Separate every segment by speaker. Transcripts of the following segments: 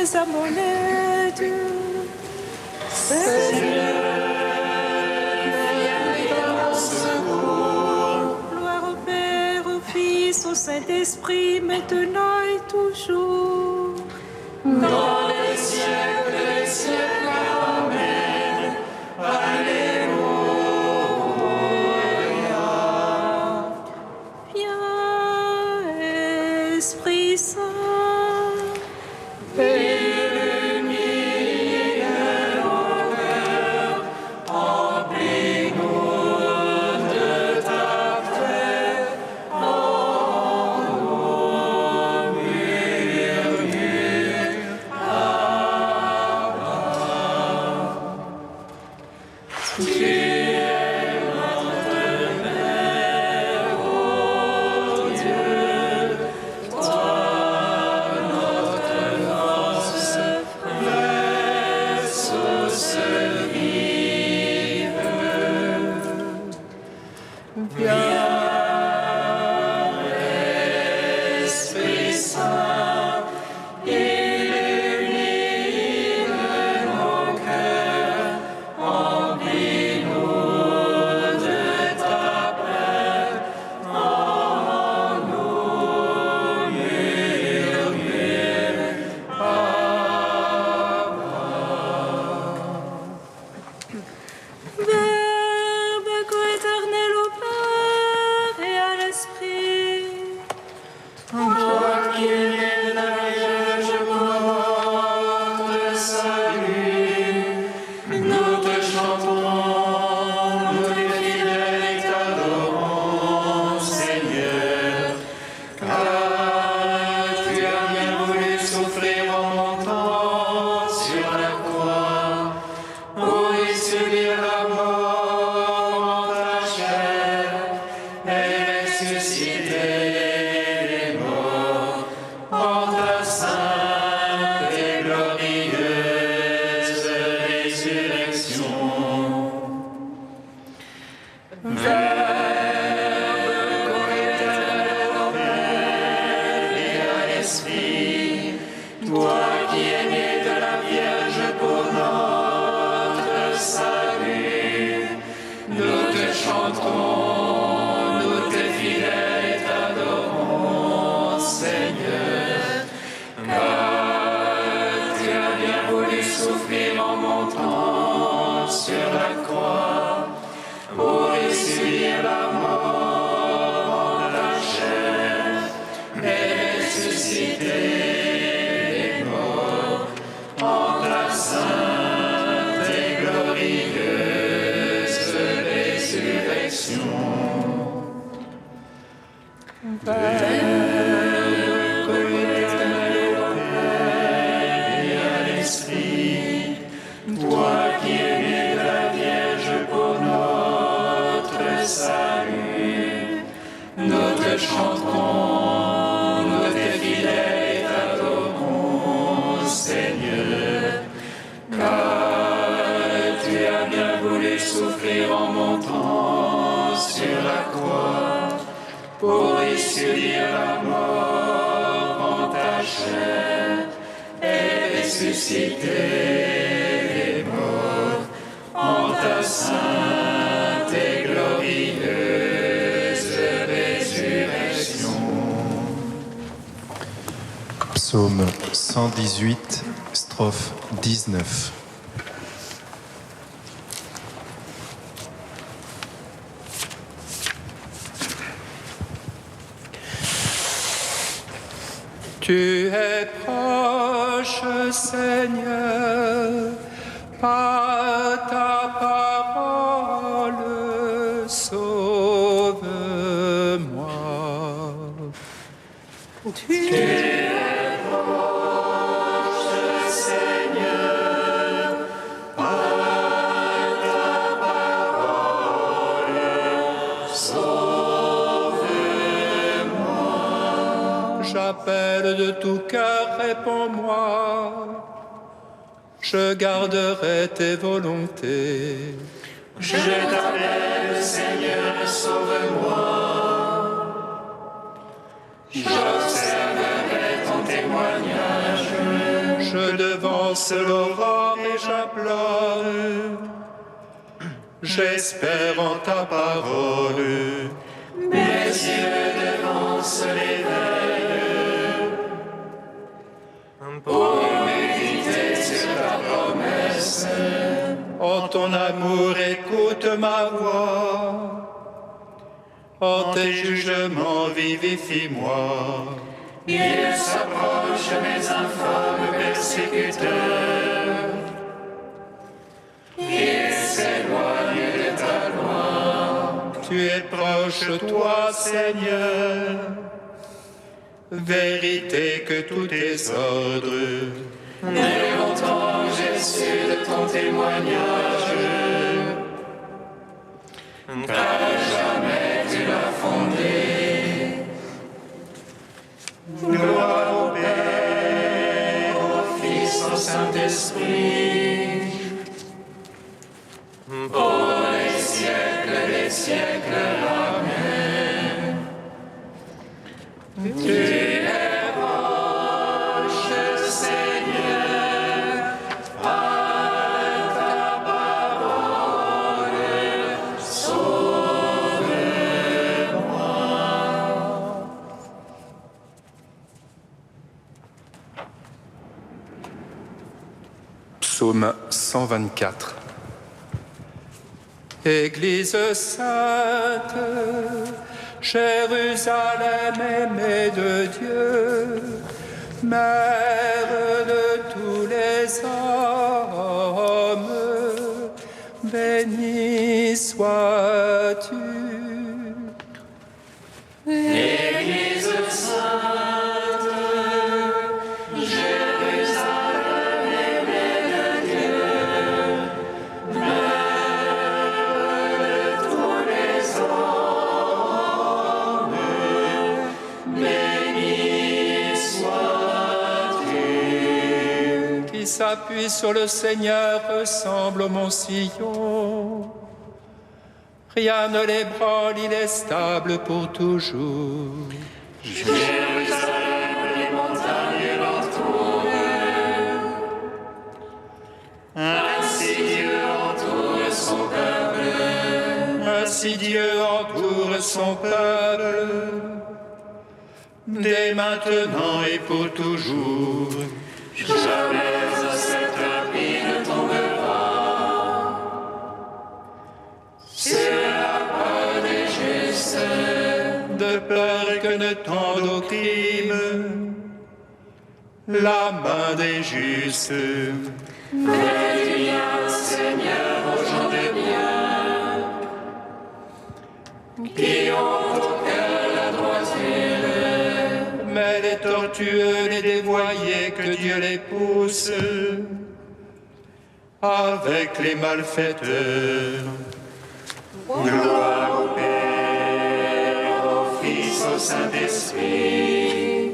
Speaker 1: viens à mon aide. Seigneur, viens à mon secours. Gloire au Père, au Fils, au Saint-Esprit, maintenant et toujours. Dans les siècles des siècles, Amen. Alléluia. Viens, Esprit Saint.
Speaker 2: Psaume 118, strophe 19.
Speaker 1: Tu es proche, Seigneur, par ta parole, sauve-moi. Tu es proche, Seigneur, par ta parole, sauve-moi. J'appelle de tout cœur, réponds-moi. Je garderai tes volontés.
Speaker 3: Je t'appelle, Seigneur, sauve-moi. J'observerai ton témoignage.
Speaker 1: Je devance l'aurore et j'implore. J'espère en ta parole.
Speaker 3: Mes yeux devancent l'éveil pour méditer sur ta promesse.
Speaker 1: En ton amour, écoute ma voix. En tes jugements, vivifie-moi.
Speaker 3: Il s'approche mes infâmes persécuteurs. Il s'éloigne de ta loi.
Speaker 1: Tu es proche, toi, Seigneur. Vérité que tous tes ordres.
Speaker 3: Dès longtemps j'ai su de ton témoignage. Car jamais tu l'as fondé. Gloire au Père, au Fils, au Saint-Esprit, pour les siècles des siècles. Amen. Tu es roche, Seigneur, par ta parole, sauve-moi.
Speaker 2: Psaume 124.
Speaker 1: Église sainte, Jérusalem aimée de Dieu, Mère de tous les hommes, bénie sois-tu.
Speaker 3: Église sainte, Jérusalem aimée de Dieu, Mère de tous les hommes, bénie sois-tu.
Speaker 1: Qui s'appuie sur le Seigneur ressemble au mont Sion. Rien ne l'ébranle, il est stable pour toujours.
Speaker 3: Jérusalem, les montagnes l'entourent. Ainsi Dieu entoure son peuple.
Speaker 1: Ainsi Dieu entoure son peuple, dès maintenant et pour toujours.
Speaker 3: Jamais un seul tapis ne tombera sur la part des justes.
Speaker 1: De peur que ne tombe au crime la main des justes.
Speaker 3: Fais du bien, Seigneur, aux gens de bien, qui ont au cœur la droiture.
Speaker 1: Mais les tortueux, les dévoyés, que Dieu les pousse avec les malfaiteurs.
Speaker 3: Gloire au Père, au Fils, au Saint-Esprit,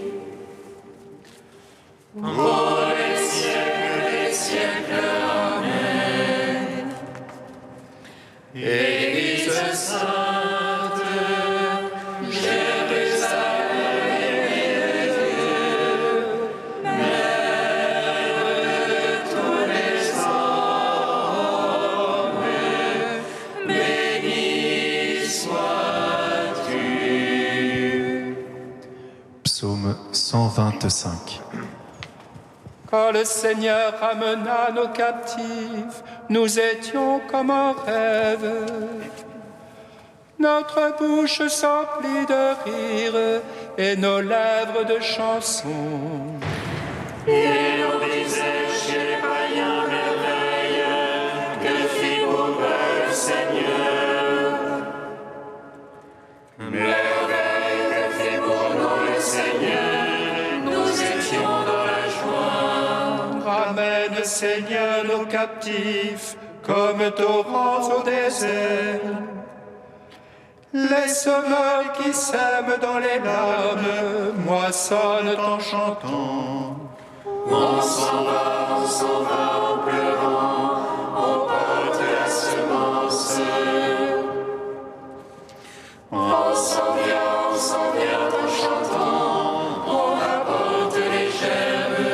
Speaker 3: pour les siècles des siècles. Amen. Église sainte, Jérusalem aimée de Dieu, Mère de tous les hommes, bénie sois-tu.
Speaker 2: Psaume 125.
Speaker 1: Quand le Seigneur ramena nos captifs, nous étions comme en rêve. Notre bouche s'emplit de rire et nos lèvres de chansons.
Speaker 3: Et on disait chez les païens merveille que fit pour eux le Seigneur. Merveille que fit pour nous le Seigneur, nous étions dans la joie.
Speaker 1: Ramène, Seigneur, nos captifs comme torrents au désert. Les semeurs qui sèment dans les larmes moissonnent en chantant.
Speaker 3: On s'en va en pleurant, on porte la semence. On s'en vient en chantant, on apporte les germes.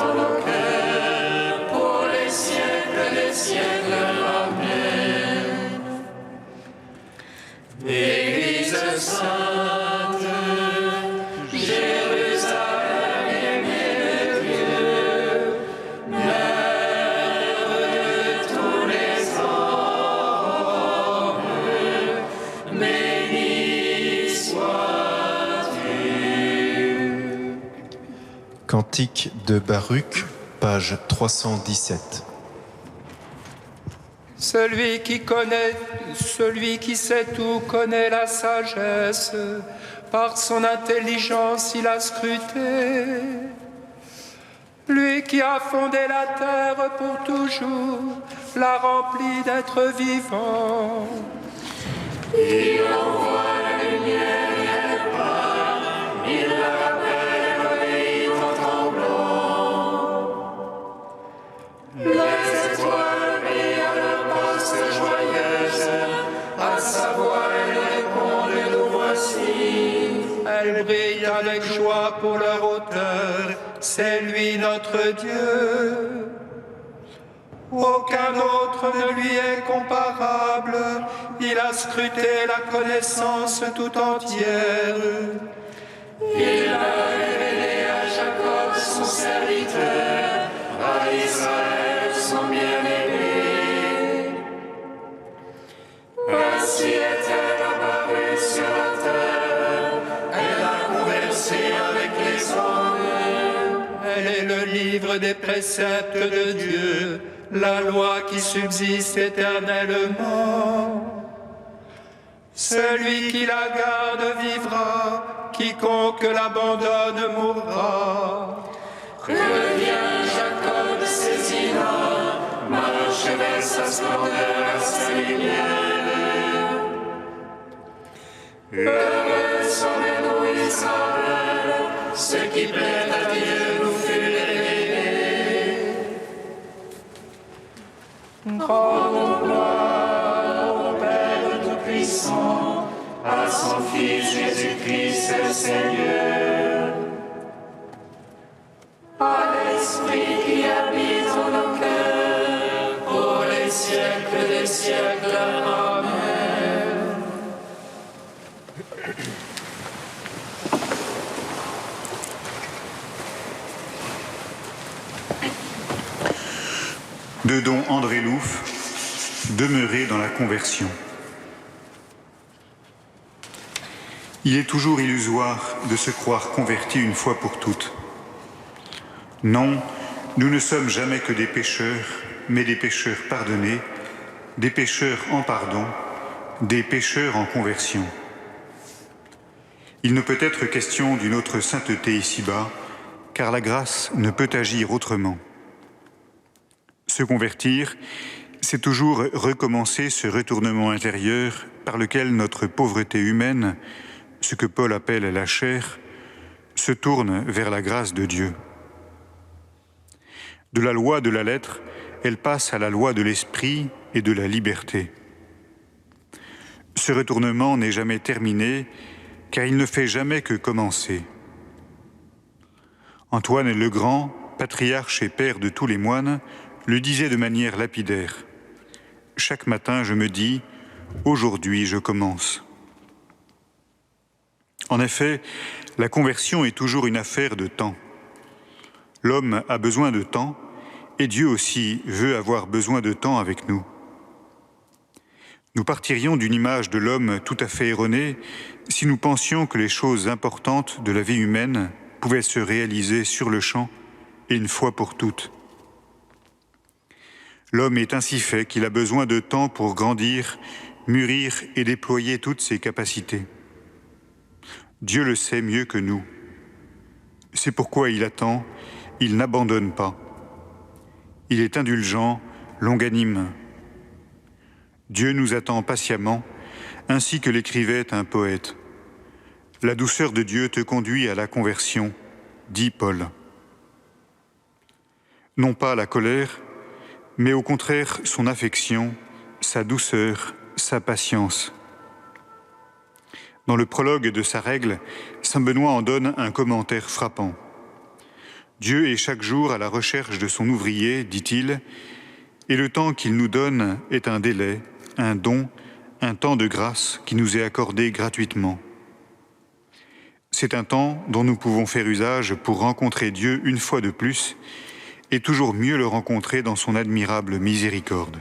Speaker 3: dans nos cœurs, pour les siècles des siècles. Amen. Église sainte, Jérusalem aimée de Dieu, Mère de tous les hommes, bénie sois-tu.
Speaker 2: Cantique de Baruch, page 317.
Speaker 1: Celui qui sait tout connaît la sagesse. Par son intelligence, il a scruté. Lui qui a fondé la terre pour toujours, l'a remplie d'êtres vivants.
Speaker 3: Il envoie la lumière et elle part, il la rappelle réveillée en tremblant. Les étoiles brillent à leur poste joyeuse, à sa voix elles répondent, nous voici.
Speaker 1: Elles brillent avec joie pour leur auteur, c'est lui notre Dieu. Aucun autre ne lui est comparable, il a scruté la connaissance tout entière.
Speaker 3: Il a révélé à Jacob son serviteur, à Israël son bien-aimé. Ainsi est-elle apparue sur la terre, elle a conversé avec les hommes.
Speaker 1: Elle est le livre des préceptes de Dieu, la loi qui subsiste éternellement. Celui qui la garde vivra, quiconque l'abandonne mourra.
Speaker 3: Reviens Jacob s'ésinant, marche vers sa splendeur, à sa lumière. Heureux sommes-nous Israël, ce qui plaît à Dieu nous fut révélé. Rendons gloire au Père Tout-Puissant, à son Fils Jésus-Christ le Seigneur, à l'Esprit qui habite en nos cœurs, pour les siècles des siècles. Amen.
Speaker 4: De don André Louf, demeurer dans la conversion. Il est toujours illusoire de se croire converti une fois pour toutes. Non, nous ne sommes jamais que des pécheurs, mais des pécheurs pardonnés, des pécheurs en pardon, des pécheurs en conversion. Il ne peut être question d'une autre sainteté ici-bas, car la grâce ne peut agir autrement. Se convertir, c'est toujours recommencer ce retournement intérieur par lequel notre pauvreté humaine, ce que Paul appelle la chair, se tourne vers la grâce de Dieu. De la loi de la lettre, elle passe à la loi de l'esprit et de la liberté. Ce retournement n'est jamais terminé, car il ne fait jamais que commencer. Antoine le Grand, patriarche et père de tous les moines, le disait de manière lapidaire. Chaque matin, je me dis, aujourd'hui, je commence. En effet, la conversion est toujours une affaire de temps. L'homme a besoin de temps, et Dieu aussi veut avoir besoin de temps avec nous. Nous partirions d'une image de l'homme tout à fait erronée si nous pensions que les choses importantes de la vie humaine pouvaient se réaliser sur le champ et une fois pour toutes. L'homme est ainsi fait qu'il a besoin de temps pour grandir, mûrir et déployer toutes ses capacités. Dieu le sait mieux que nous. C'est pourquoi il attend, il n'abandonne pas. Il est indulgent, longanime. Dieu nous attend patiemment, ainsi que l'écrivait un poète. La douceur de Dieu te conduit à la conversion, dit Paul. Non pas la colère, mais au contraire son affection, sa douceur, sa patience. Dans le prologue de sa règle, saint Benoît en donne un commentaire frappant. Dieu est chaque jour à la recherche de son ouvrier, dit-il, et le temps qu'il nous donne est un délai, un don, un temps de grâce qui nous est accordé gratuitement. C'est un temps dont nous pouvons faire usage pour rencontrer Dieu une fois de plus et toujours mieux le rencontrer dans son admirable miséricorde.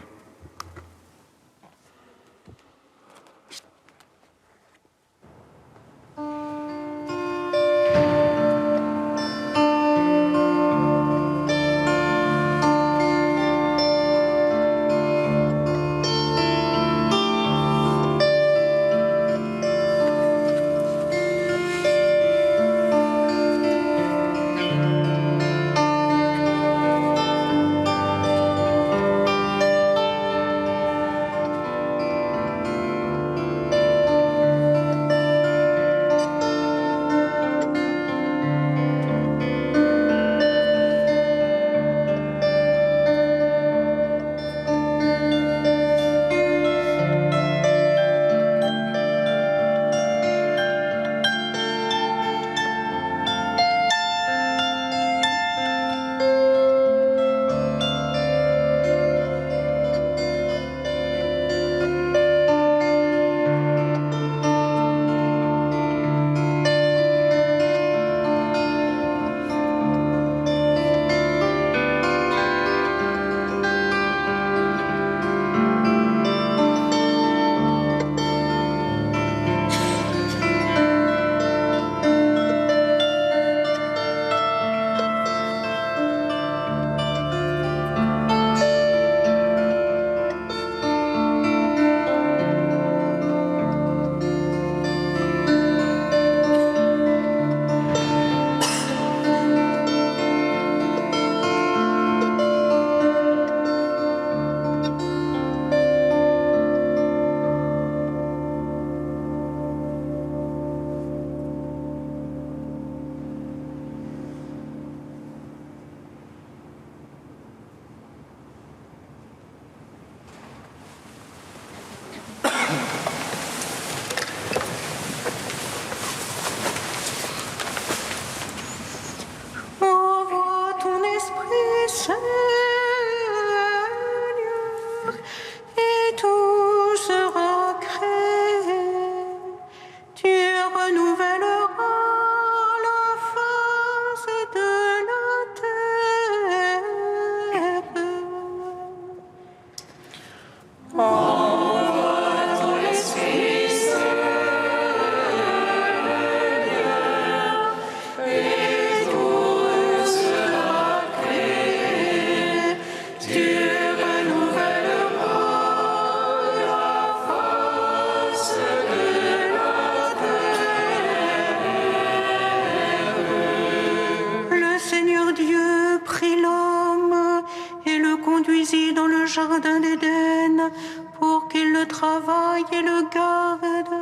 Speaker 5: jardin d'Éden pour qu'il le travaille et le garde.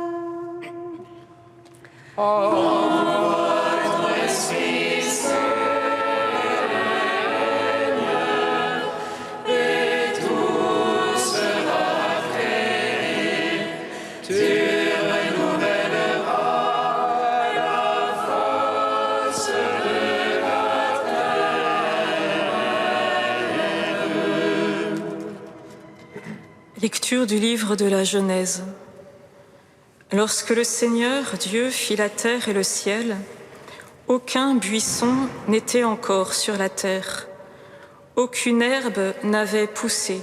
Speaker 3: Envoie ton esprit, Seigneur, et tout sera créé. Tu renouvelleras la face de la terre.
Speaker 6: Lecture du livre de la Genèse. Lorsque le Seigneur Dieu fit la terre et le ciel, aucun buisson n'était encore sur la terre, aucune herbe n'avait poussé,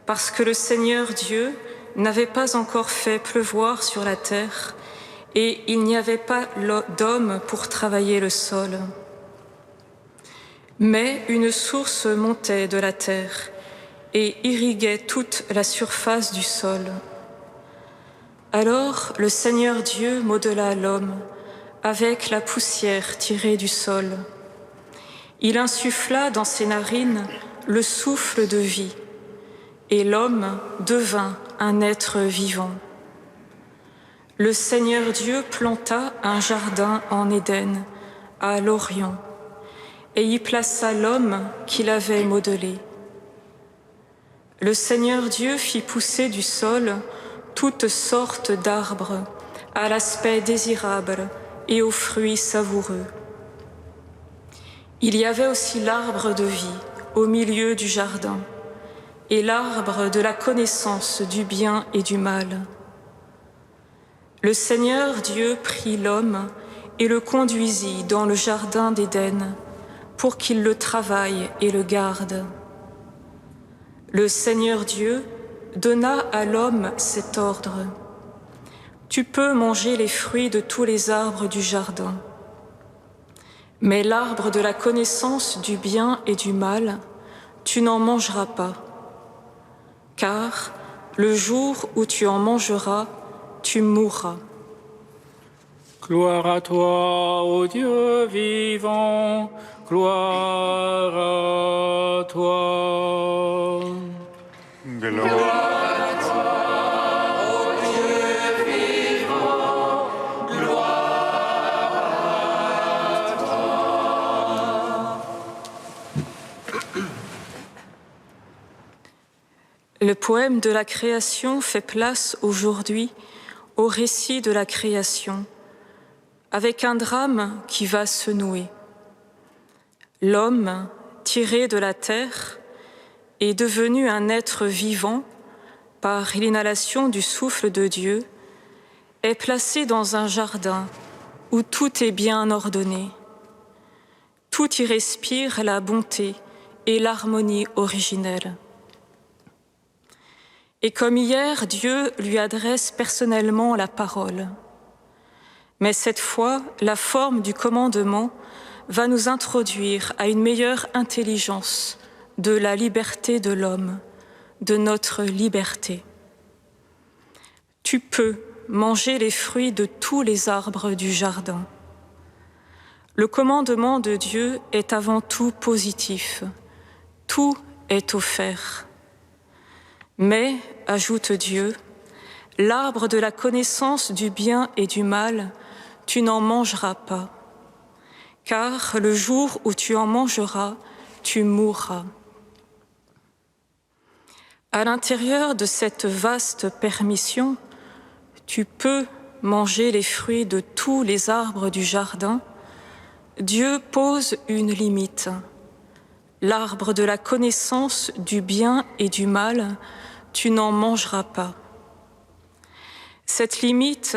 Speaker 6: parce que le Seigneur Dieu n'avait pas encore fait pleuvoir sur la terre, et il n'y avait pas d'homme pour travailler le sol. Mais une source montait de la terre et irriguait toute la surface du sol. Alors le Seigneur Dieu modela l'homme avec la poussière tirée du sol. Il insuffla dans ses narines le souffle de vie, et l'homme devint un être vivant. Le Seigneur Dieu planta un jardin en Éden, à l'Orient, et y plaça l'homme qu'il avait modelé. Le Seigneur Dieu fit pousser du sol toutes sortes d'arbres, à l'aspect désirable et aux fruits savoureux. Il y avait aussi l'arbre de vie au milieu du jardin et l'arbre de la connaissance du bien et du mal. Le Seigneur Dieu prit l'homme et le conduisit dans le jardin d'Éden pour qu'il le travaille et le garde. Le Seigneur Dieu donna à l'homme cet ordre. Tu peux manger les fruits de tous les arbres du jardin, mais l'arbre de la connaissance du bien et du mal, tu n'en mangeras pas, car le jour où tu en mangeras, tu mourras.
Speaker 7: Gloire à toi, ô Dieu vivant, gloire à toi.
Speaker 4: Gloire.
Speaker 6: Le poème de la création fait place aujourd'hui au récit de la création, avec un drame qui va se nouer. L'homme, tiré de la terre, est devenu un être vivant par l'inhalation du souffle de Dieu, est placé dans un jardin où tout est bien ordonné. Tout y respire la bonté et l'harmonie originelle. Et comme hier, Dieu lui adresse personnellement la parole. Mais cette fois, la forme du commandement va nous introduire à une meilleure intelligence de la liberté de l'homme, de notre liberté. Tu peux manger les fruits de tous les arbres du jardin. Le commandement de Dieu est avant tout positif. Tout est offert. Mais, ajoute Dieu, l'arbre de la connaissance du bien et du mal, tu n'en mangeras pas, car le jour où tu en mangeras, tu mourras. À l'intérieur de cette vaste permission, tu peux manger les fruits de tous les arbres du jardin. Dieu pose une limite. L'arbre de la connaissance du bien et du mal, tu n'en mangeras pas. Cette limite,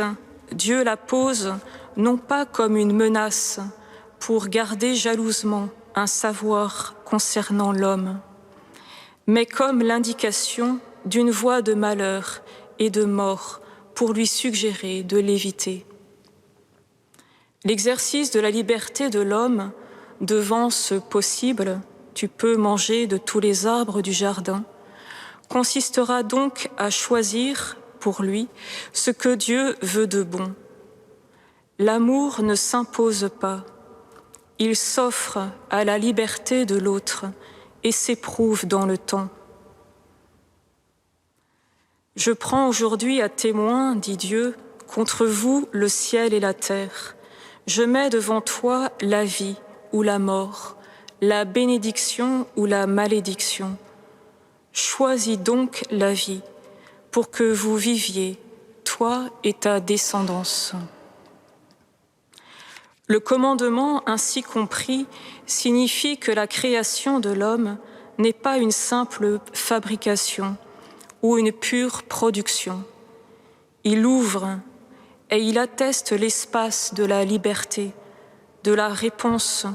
Speaker 6: Dieu la pose non pas comme une menace pour garder jalousement un savoir concernant l'homme, mais comme l'indication d'une voie de malheur et de mort pour lui suggérer de l'éviter. L'exercice de la liberté de l'homme devant ce possible, tu peux manger de tous les arbres du jardin, consistera donc à choisir pour lui ce que Dieu veut de bon. L'amour ne s'impose pas, il s'offre à la liberté de l'autre et s'éprouve dans le temps. Je prends aujourd'hui à témoin, dit Dieu, contre vous le ciel et la terre. Je mets devant toi la vie ou la mort, la bénédiction ou la malédiction. Choisis donc la vie pour que vous viviez, toi et ta descendance. Le commandement ainsi compris signifie que la création de l'homme n'est pas une simple fabrication ou une pure production. Il ouvre et il atteste l'espace de la liberté, de la réponse,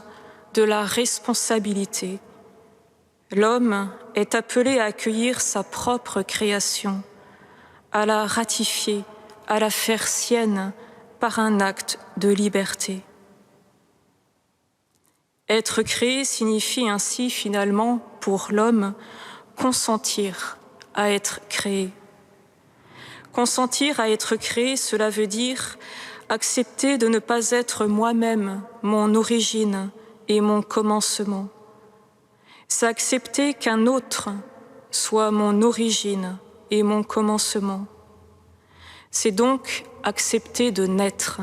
Speaker 6: de la responsabilité. L'homme est appelé à accueillir sa propre création, à la ratifier, à la faire sienne par un acte de liberté. Être créé signifie ainsi finalement pour l'homme consentir à être créé. Consentir à être créé, cela veut dire accepter de ne pas être moi-même mon origine et mon commencement. C'est accepter qu'un autre soit mon origine et mon commencement. C'est donc accepter de naître.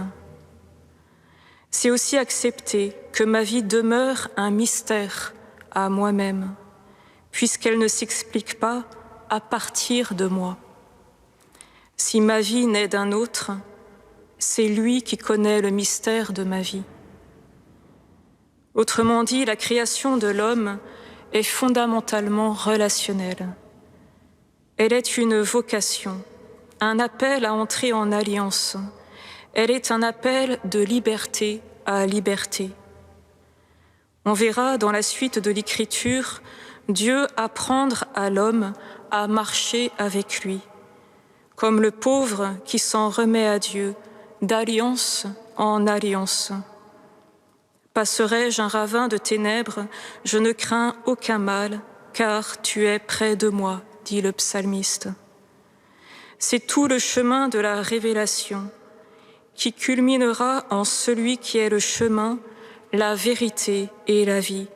Speaker 6: C'est aussi accepter que ma vie demeure un mystère à moi-même, puisqu'elle ne s'explique pas à partir de moi. Si ma vie naît d'un autre, c'est lui qui connaît le mystère de ma vie. Autrement dit, la création de l'homme est fondamentalement relationnelle. Elle est une vocation, un appel à entrer en alliance. Elle est un appel de liberté à liberté. On verra dans la suite de l'Écriture Dieu apprendre à l'homme à marcher avec lui, comme le pauvre qui s'en remet à Dieu, d'alliance en alliance. Passerai-je un ravin de ténèbres, je ne crains aucun mal, car tu es près de moi, dit le psalmiste. C'est tout le chemin de la révélation, qui culminera en celui qui est le chemin, la vérité et la vie.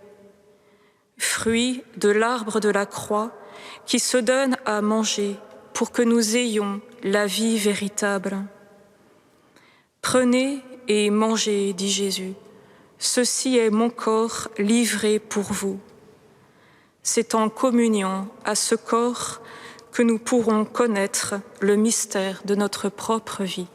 Speaker 6: Fruit de l'arbre de la croix qui se donne à manger pour que nous ayons la vie véritable. Prenez et mangez, dit Jésus, ceci est mon corps livré pour vous. C'est en communion à ce corps que nous pourrons connaître le mystère de notre propre vie.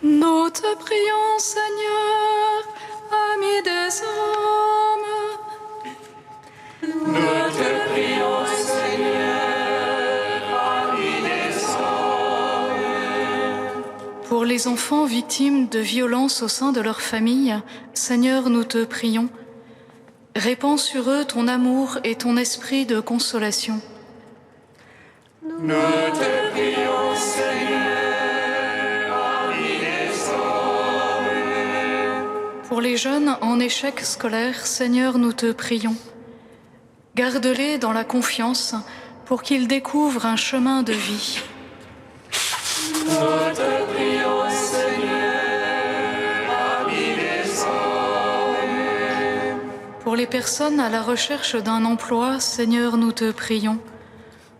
Speaker 8: Nous te prions, Seigneur, ami des hommes.
Speaker 3: Nous te prions, Seigneur, ami des hommes.
Speaker 8: Pour les enfants victimes de violences au sein de leur famille, Seigneur, nous te prions. Répands sur eux ton amour et ton esprit de consolation.
Speaker 3: Nous te prions, Seigneur.
Speaker 8: Pour les jeunes en échec scolaire, Seigneur, nous te prions. Garde-les dans la confiance pour qu'ils découvrent un chemin de vie.
Speaker 3: Nous te prions, Seigneur, ami des hommes.
Speaker 8: Pour les personnes à la recherche d'un emploi, Seigneur, nous te prions.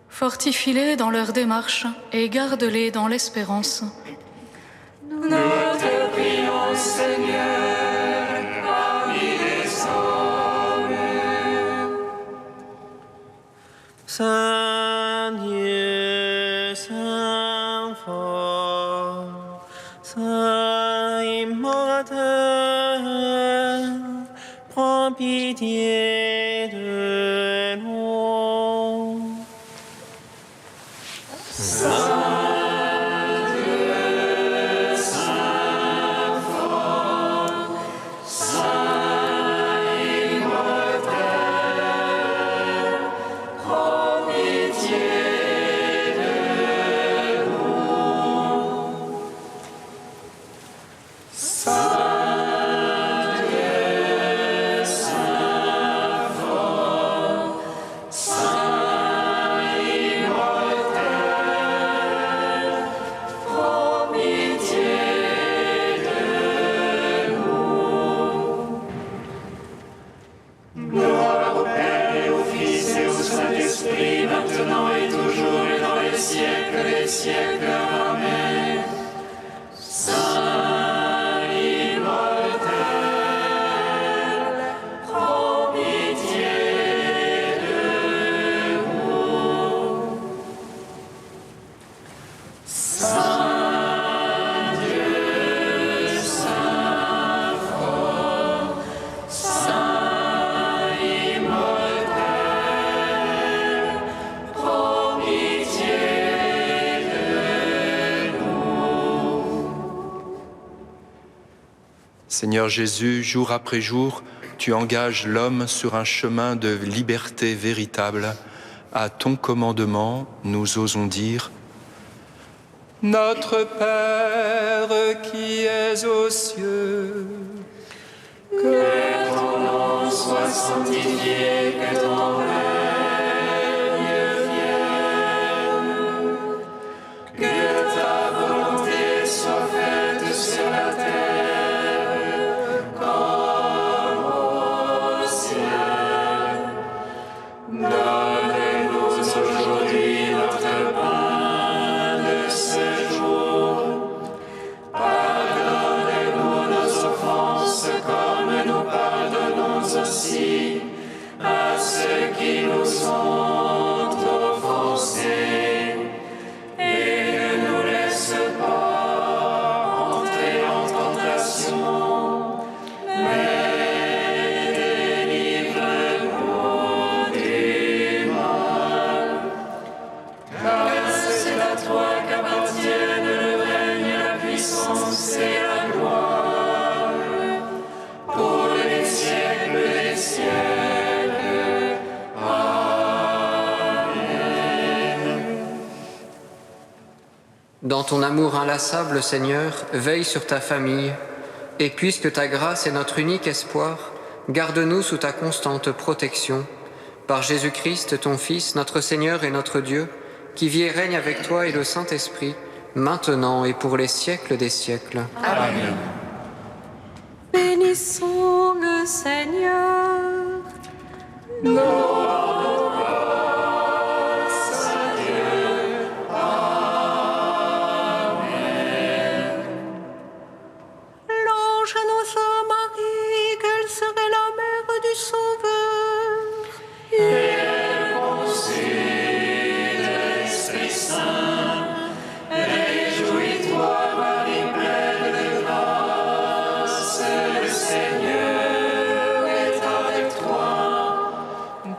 Speaker 8: Fortifie-les dans leur démarche et garde-les dans l'espérance.
Speaker 3: Nous te prions, Seigneur.
Speaker 9: Saint Dieu, Saint fort, Saint immortel, pitié de nous.
Speaker 10: Seigneur Jésus, jour après jour, tu engages l'homme sur un chemin de liberté véritable. À ton commandement, nous osons dire :
Speaker 1: Notre Père qui es aux cieux,
Speaker 3: que ton nom soit sanctifié, que ton règne vienne, que ta volonté soit faite sur la terre comme au ciel. Donne-nous aujourd'hui notre pain de ce jour. Pardonne-nous nos offenses comme nous pardonnons aussi à ceux qui nous ont offensés. Et ne nous laisse pas entrer en tentation, mais délivre-nous du mal. Car c'est à toi qu'appartiennent le règne, la puissance et la gloire, pour les siècles des siècles. Amen.
Speaker 11: Dans ton amour inlassable, Seigneur, veille sur ta famille, et puisque ta grâce est notre unique espoir, garde-nous sous ta constante protection. Par Jésus-Christ, ton Fils, notre Seigneur et notre Dieu, qui vit et règne avec toi et le Saint-Esprit, maintenant et pour les siècles des siècles.
Speaker 3: Amen.
Speaker 5: Bénissons le Seigneur. L'ange annonça à Marie qu'elle serait la mère du Sauveur.
Speaker 3: L'Esprit Saint, réjouis-toi, Marie pleine de grâce, le Seigneur est avec toi.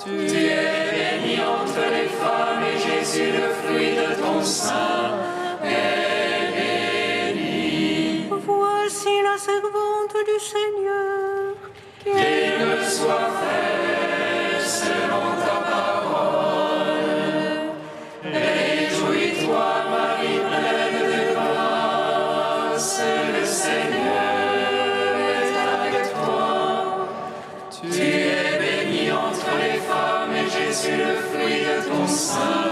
Speaker 3: Tu es bénie entre les femmes et Jésus, le fruit de ton sein, est béni.
Speaker 5: Voici la servante du Seigneur.
Speaker 3: Qu'il me soit fait selon ta parole. Réjouis-toi, Marie pleine de grâce, le Seigneur est avec toi. Tu es bénie entre les femmes et Jésus, le fruit de ton sein,